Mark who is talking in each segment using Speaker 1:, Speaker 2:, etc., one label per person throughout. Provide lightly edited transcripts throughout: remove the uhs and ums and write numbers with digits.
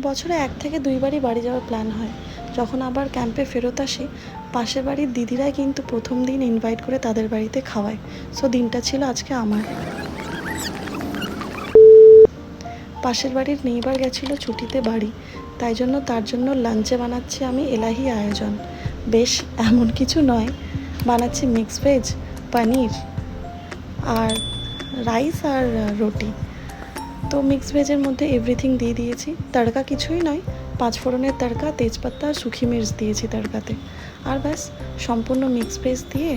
Speaker 1: বছরে 1 থেকে 2 বারই বাড়ি যাওয়ার প্ল্যান হয়। যখন আবার ক্যাম্পে ফেরত আসি, পাশের বাড়ির দিদিরাই কিন্তু প্রথম দিন ইনভাইট করে তাদের বাড়িতে খাওয়ায়। সো দিনটা ছিল আজকে আমার। পাশের বাড়ির নেইবার গেছিলো ছুটিতে বাড়ি, তাই জন্য তার জন্য লাঞ্চে বানাচ্ছি আমি এলাহি আয়োজন। বেশ এমন কিছু নয়, বানাচ্ছি মিক্স ভেজ, পনির আর রাইস আর রুটি। তো মিক্স ভেজের মধ্যে এভরিথিং দিয়ে দিয়েছি। তড়কা কিছুই নয়, 5 ফোড়নের তড়কা, তেজপাতা আর শুকি মির্চ দিয়েছি তড়কাতে। আর ব্যাস সম্পূর্ণ মিক্স ভেজ দিয়ে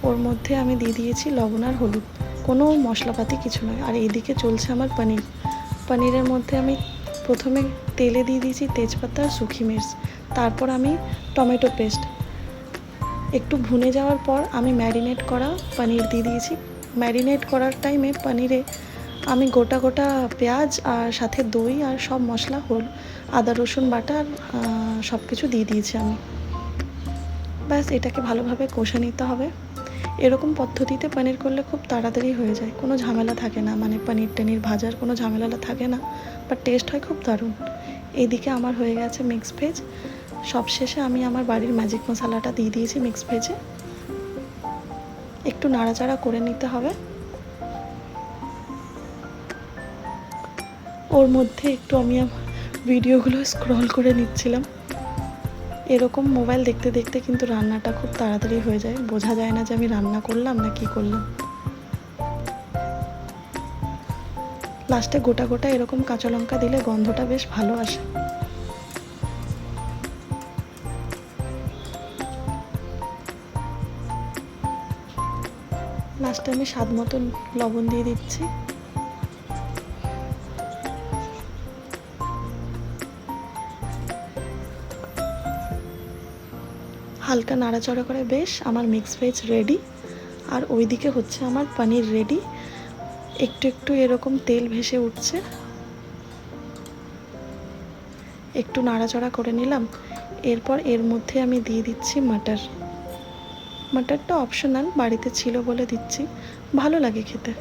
Speaker 1: ওর মধ্যে আমি দিয়ে দিয়েছি লবণ আর হলুদ, কোনো মশলাপাতি কিছু নয়। আর এইদিকে চলছে আমার পনির। পনিরের মধ্যে আমি প্রথমে তেলে দিয়ে দিয়েছি তেজপাতা আর শুকি মির্চ, তারপর আমি টমেটো পেস্ট একটু ভুনে যাওয়ার পর আমি ম্যারিনেট করা পনির দিয়ে দিয়েছি। ম্যারিনেট করার টাইমে পনিরে আমি গোটা গোটা পেঁয়াজ আর সাথে দই আর সব মশলা আদা রসুন বাটা সব কিছু দিয়ে দিয়েছি আমি। ব্যাস এটাকে ভালোভাবে কষে নিতে হবে। এরকম পদ্ধতিতে পনির করলে খুব তাড়াতাড়ি হয়ে যায়, কোনো ঝামেলা থাকে না, মানে পনির টনির ভাজার কোনো ঝামেলা থাকে না, বাট টেস্ট হয় খুব দারুণ। এইদিকে আমার হয়ে গেছে মিক্স ভেজ। সবশেষে আমি আমার বাড়ির ম্যাজিক মশলাটা দিয়ে দিয়েছি মিক্স ভেজে। একটু নাড়াচাড়া করে নিতে হবে। ওর মধ্যে একটু আমি ভিডিওগুলো স্ক্রল করে নিচ্ছিলাম। এরকম মোবাইল দেখতে দেখতে কিন্তু রান্নাটা খুব তাড়াতাড়ি হয়ে যায়, বোঝা যায় না যে আমি রান্না করলাম না কি করলাম। লাস্টে গোটা গোটা এরকম কাঁচা লঙ্কা দিলে গন্ধটা বেশ ভালো আসে। লাস্টে আমি স্বাদ মতন লবণ দিয়ে দিচ্ছি। হালকা নাড়াচাড়া করে বেশ আমার মিক্স ভেজ রেডি। আর ওইদিকে হচ্ছে আমার পনির রেডি। একটু একটু এরকম তেল ভেসে উঠছে, একটু নাড়াচাড়া করে নিলাম। এরপর এর মধ্যে আমি দিয়ে দিচ্ছি মাটার। মাটারটা অপশনাল, বাড়িতে ছিল বলে দিচ্ছি, ভালো লাগে খেতে।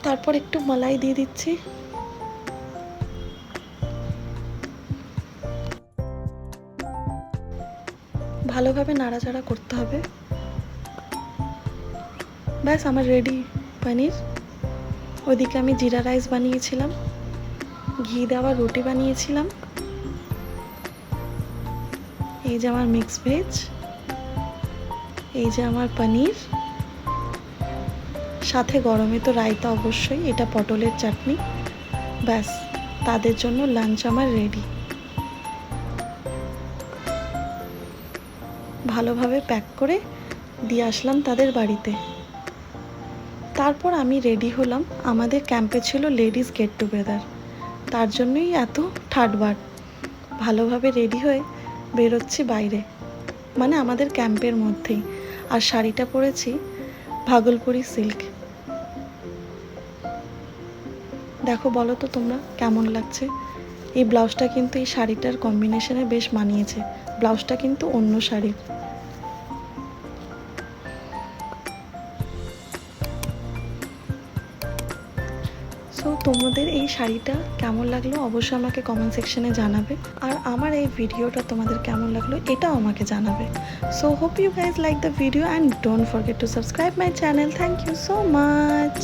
Speaker 1: তারপর একটু মালাই দিয়ে দিচ্ছি। ভালোভাবে নাড়াচাড়া করতে হবে। ব্যাস আমার রেডি পনির। ওইদিকে আমি জিরা রাইস বানিয়েছিলাম, ঘি দেওয়া রুটি বানিয়েছিলাম। এই যে আমার মিক্স ভেজ, এই যে আমার পনির, সাথে গরমে তো রায়তা অবশ্যই, এটা পটলের চাটনি। ব্যাস তাদের জন্য লাঞ্চ আমার রেডি। ভালোভাবে প্যাক করে দিয়ে আসলাম তাদের বাড়িতে। তারপর আমি রেডি হলাম। আমাদের ক্যাম্পে ছিল লেডিস গেট টুগেদার, তার জন্যই এত ঠাটবার। ভালোভাবে রেডি হয়ে বেরোচ্ছি বাইরে, মানে আমাদের ক্যাম্পের মধ্যেই। আর শাড়িটা পরেছি ভাগলপুরি সিল্ক। দেখো বলো তো তোমরা কেমন লাগছে। এই ব্লাউজটা কিন্তু এই শাড়িটার কম্বিনেশনে বেশ মানিয়েছে। ব্লাউজটা কিন্তু অন্য শাড়ির। সো তোমাদের এই শাড়িটা কেমন লাগলো অবশ্যই আমাকে কমেন্ট সেকশনে জানাবে। আর আমার এই ভিডিওটা তোমাদের কেমন লাগলো এটাও আমাকে জানাবে। So hope you guys like the video and don't forget to subscribe my channel. Thank you so much.